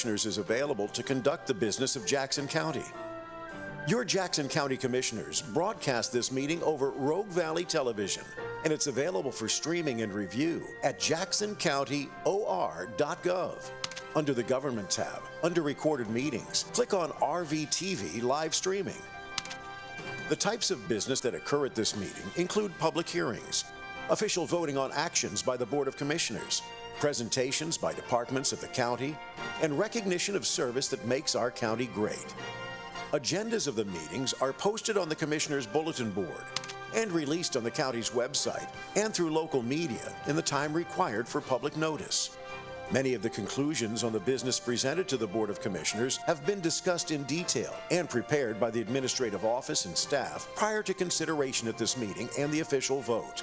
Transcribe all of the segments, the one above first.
Commissioners is available to conduct the business of Jackson County. Your Jackson County Commissioners broadcast this meeting over Rogue Valley Television, and it's available for streaming and review at jacksoncountyor.gov. Under the Government tab, under Recorded Meetings, click on RVTV Live Streaming. The types of business that occur at this meeting include public hearings, official voting on actions by the Board of Commissioners, presentations by departments of the county, and recognition of service that makes our county great. Agendas of the meetings are posted on the Commissioner's Bulletin Board and released on the county's website and through local media in the time required for public notice. Many of the conclusions on the business presented to the Board of Commissioners have been discussed in detail and prepared by the administrative office and staff prior to consideration at this meeting and the official vote.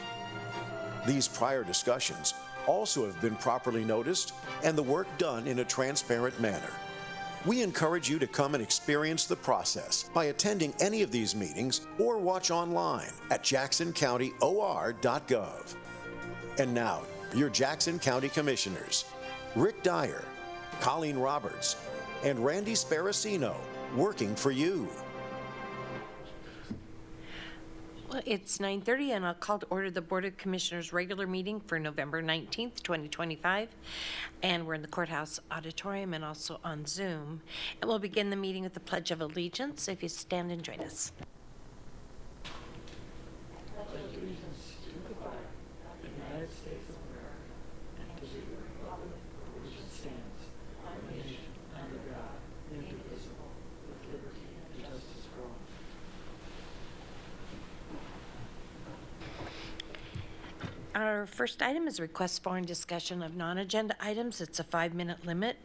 These prior discussions also have been properly noticed and the work done in a transparent manner. We encourage you to come and experience the process by attending any of these meetings or watch online at jacksoncountyor.gov. And now, your Jackson County Commissioners, Rick Dyer, Colleen Roberts, and Randy Sparacino, working for you. Well, it's 9:30, and I'll call to order the Board of Commissioners' regular meeting for November 19th, 2025. And we're in the courthouse auditorium and also on Zoom. And we'll begin the meeting with the Pledge of Allegiance. If you stand and join us. Pledge allegiance to the flag of the United States of America and to the republic for which it stands, one nation under God, indivisible, with liberty and justice for all. Our first item is a request for and discussion of non-agenda items. It's a 5-minute limit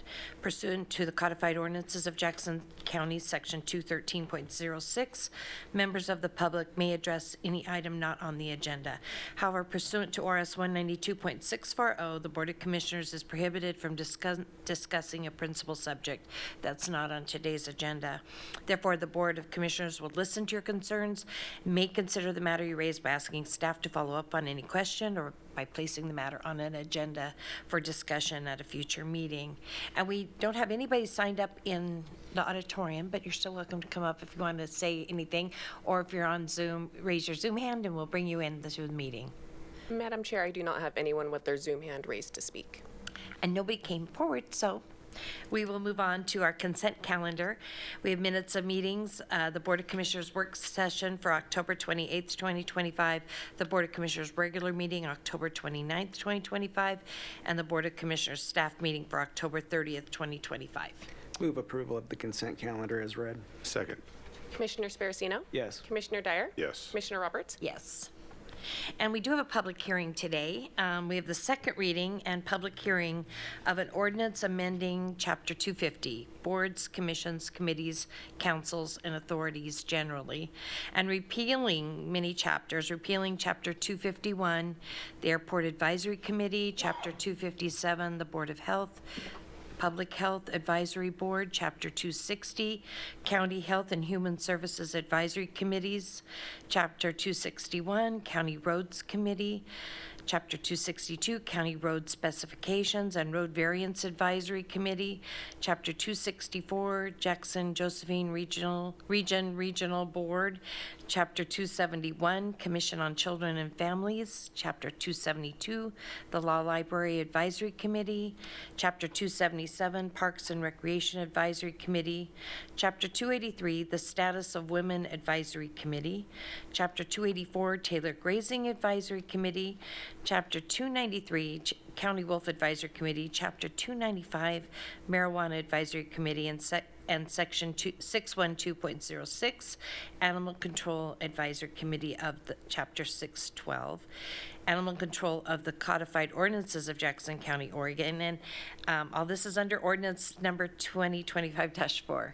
pursuant to the codified ordinances of Jackson County, Section 213.06. Members of the public may address any item not on the agenda. However, pursuant to RS 192.640, the Board of Commissioners is prohibited from discussing a principal subject that's not on today's agenda. Therefore, the Board of Commissioners will listen to your concerns, may consider the matter you raised by asking staff to follow up on any question or by placing the matter on an agenda for discussion at a future meeting. And we don't have anybody signed up in the auditorium, but you're still welcome to come up if you want to say anything, or if you're on Zoom, raise your Zoom hand and we'll bring you in to the meeting. Madam Chair, I do not have anyone with their Zoom hand raised to speak. And nobody came forward, so we will move on to our consent calendar. We have minutes of meetings, the Board of Commissioners work session for October 28th, 2025, the Board of Commissioners regular meeting October 29th, 2025, and the Board of Commissioners staff meeting for October 30th, 2025. Move approval of the consent calendar as read. Second. Commissioner Sparacino? Yes. Commissioner Dyer? Yes. Commissioner Roberts? Yes. And we do have a public hearing today. We have the second reading and public hearing of an ordinance amending Chapter 250, Boards, Commissions, Committees, Councils, and Authorities generally, and repealing many chapters, repealing Chapter 251, the Airport Advisory Committee, Chapter 257, the Board of Health, Public Health Advisory Board, Chapter 260, County Health and Human Services Advisory Committees, Chapter 261, County Roads Committee, Chapter 262, County Road Specifications and Road Variance Advisory Committee, Chapter 264, Jackson-Josephine Regional Board, Chapter 271, Commission on Children and Families, Chapter 272, the Law Library Advisory Committee, Chapter 277, Parks and Recreation Advisory Committee, Chapter 283, the Status of Women Advisory Committee, Chapter 284, Taylor Grazing Advisory Committee, Chapter 293, County Wolf Advisory Committee, Chapter 295, Marijuana Advisory Committee, and Section 612.06, Animal Control Advisory Committee of the Chapter 612, Animal Control of the Codified Ordinances of Jackson County, Oregon, and all this is under Ordinance Number 2025-4.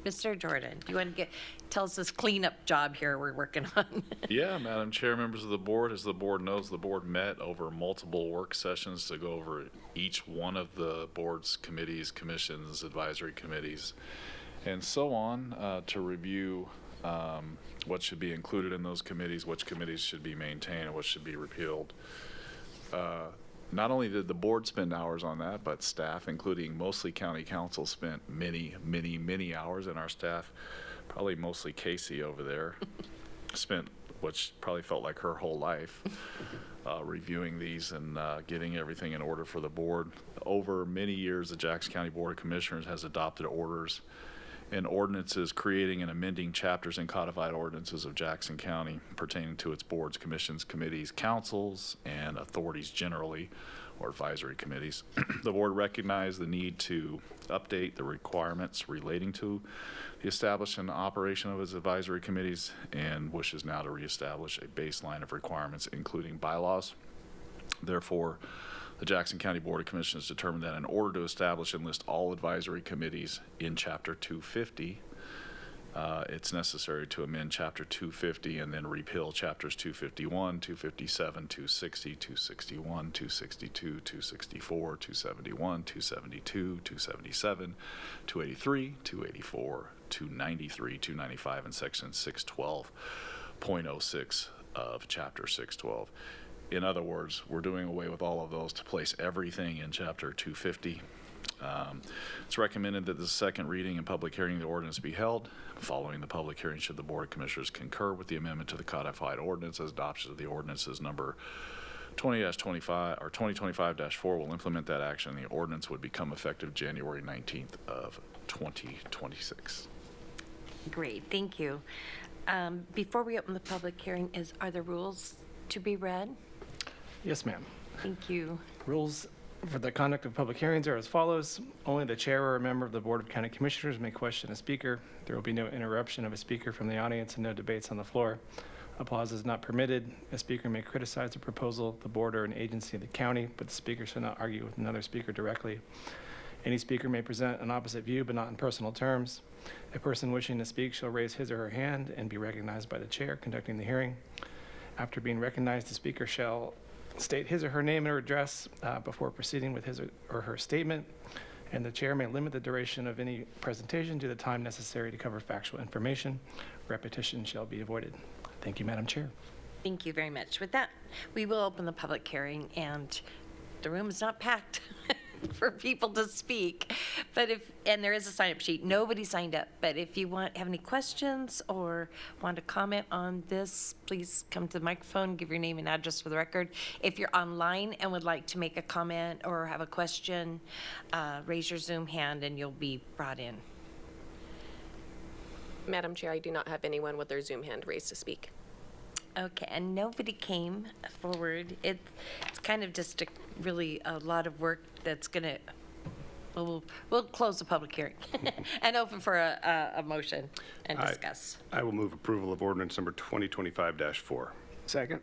Mr. Jordan, do you want to tell us this cleanup job here we're working on? Yeah, Madam Chair, members of the board, as the board knows, the board met over multiple work sessions to go over each one of the board's committees, commissions, advisory committees, and so on to review what should be included in those committees, which committees should be maintained, and what should be repealed. not only did the board spend hours on that, but staff, including mostly county council, spent many, many, many hours, and our staff, probably mostly Casey over there, spent, which probably felt like her whole life, reviewing these and getting everything in order for the board. Over many years, the Jackson County Board of Commissioners has adopted orders and ordinances creating and amending chapters and codified ordinances of Jackson County pertaining to its boards, commissions, committees, councils, and authorities generally, or advisory committees. The board recognized the need to update the requirements relating to the establishment and operation of its advisory committees and wishes now to reestablish a baseline of requirements, including bylaws. Therefore, the Jackson County Board of Commissioners determined that in order to establish and list all advisory committees in Chapter 250, it's necessary to amend Chapter 250 and then repeal Chapters 251, 257, 260, 261, 262, 264, 271, 272, 277, 283, 284, 293, 295, and Section 612.06 of Chapter 612. In other words, we're doing away with all of those to place everything in Chapter 250. It's recommended that the second reading and public hearing of the ordinance be held. Following the public hearing, should the Board of Commissioners concur with the amendment to the codified ordinance, as adoption of the ordinances number 20-25 or 2025-4 will implement that action. The ordinance would become effective January 19th of 2026. Great, thank you. Before we open the public hearing, are there rules to be read? Yes, ma'am. Thank you. Rules for the conduct of public hearings are as follows. Only the chair or a member of the Board of County Commissioners may question a speaker. There will be no interruption of a speaker from the audience and no debates on the floor. Applause is not permitted. A speaker may criticize a proposal, the board, or an agency of the county, but the speaker shall not argue with another speaker directly. Any speaker may present an opposite view, but not in personal terms. A person wishing to speak shall raise his or her hand and be recognized by the chair conducting the hearing. After being recognized, the speaker shall state his or her name and address before proceeding with his or her statement, and the chair may limit the duration of any presentation to the time necessary to cover factual information. Repetition shall be avoided. Thank you, Madam Chair. Thank you very much. With that, we will open the public hearing, and the room is not packed for people to speak. But and there is a sign-up sheet. Nobody signed up, but if you have any questions or want to comment on this, please come to the microphone, give your name and address for the record. If you're online and would like to make a comment or have a question, raise your Zoom hand and you'll be brought in. Madam Chair, I do not have anyone with their Zoom hand raised to speak. Okay, and nobody came forward. It's kind of just really a lot of work that's gonna, we'll close the public hearing and open for a motion and discuss. I will move approval of ordinance number 2025-4. Second.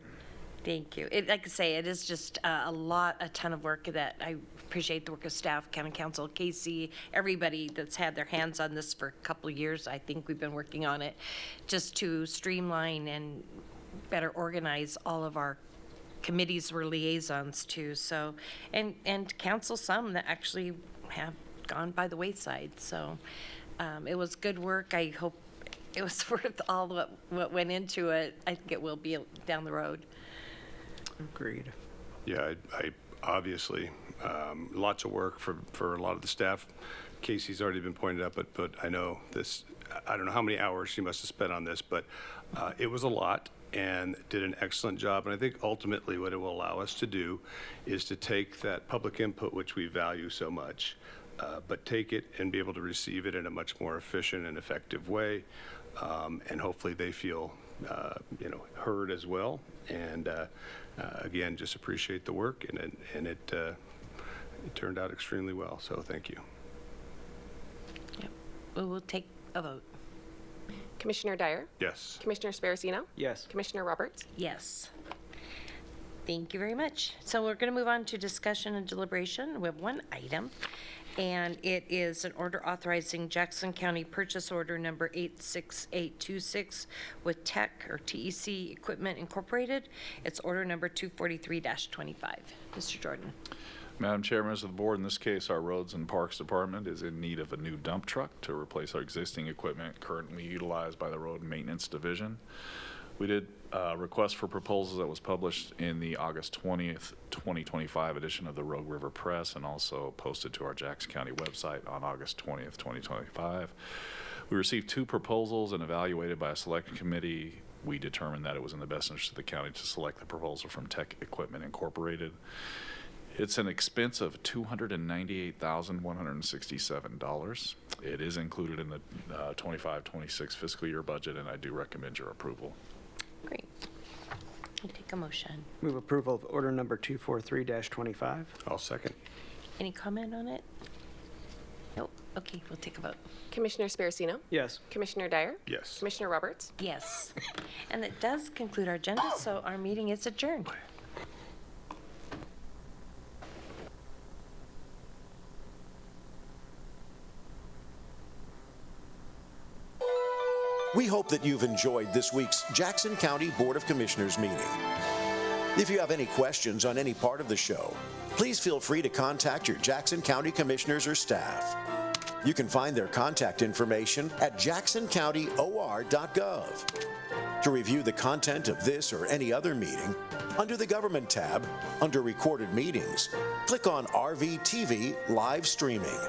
Thank you. Like I say, it is just a ton of work that I appreciate the work of staff, county council, Casey, everybody that's had their hands on this for a couple of years. I think we've been working on it just to streamline and better organize all of our committees or liaisons too. So, and council some that actually have gone by the wayside. So it was good work. I hope it was worth all what went into it. I think it will be down the road. Agreed. Yeah, I obviously, lots of work for a lot of the staff. Casey's already been pointed out, but I know this, I don't know how many hours she must have spent on this, but it was a lot and did an excellent job. And I think ultimately what it will allow us to do is to take that public input, which we value so much, but take it and be able to receive it in a much more efficient and effective way. And hopefully they feel, heard as well. And again, just appreciate the work, and it turned out extremely well. So thank you. Yep. We will take a vote. Commissioner Dyer? Yes. Commissioner Sparacino? Yes. Commissioner Roberts? Yes. Thank you very much. So we're going to move on to discussion and deliberation. We have one item, and it is an order authorizing Jackson County Purchase Order Number 86826 with Tech or TEC Equipment Incorporated. It's order number 243-25. Mr. Jordan. Madam Chair, members of the board, in this case, our Roads and Parks Department is in need of a new dump truck to replace our existing equipment currently utilized by the Road Maintenance Division. We did a request for proposals that was published in the August 20th, 2025 edition of the Rogue River Press and also posted to our Jackson County website on August 20th, 2025. We received 2 proposals and evaluated by a select committee. We determined that it was in the best interest of the county to select the proposal from Tech Equipment Incorporated. It's an expense of $298,167. It is included in the 25-26 fiscal year budget, and I do recommend your approval. Great. I'll take a motion. Move approval of order number 243-25. I'll second. Any comment on it? Nope. Okay, we'll take a vote. Commissioner Sparacino? Yes. Commissioner Dyer? Yes. Commissioner Roberts? Yes. And that does conclude our agenda, so our meeting is adjourned. We hope that you've enjoyed this week's Jackson County Board of Commissioners meeting. If you have any questions on any part of the show, please feel free to contact your Jackson County Commissioners or staff. You can find their contact information at jacksoncountyor.gov. To review the content of this or any other meeting, under the Government tab, under Recorded Meetings, click on RVTV Live Streaming.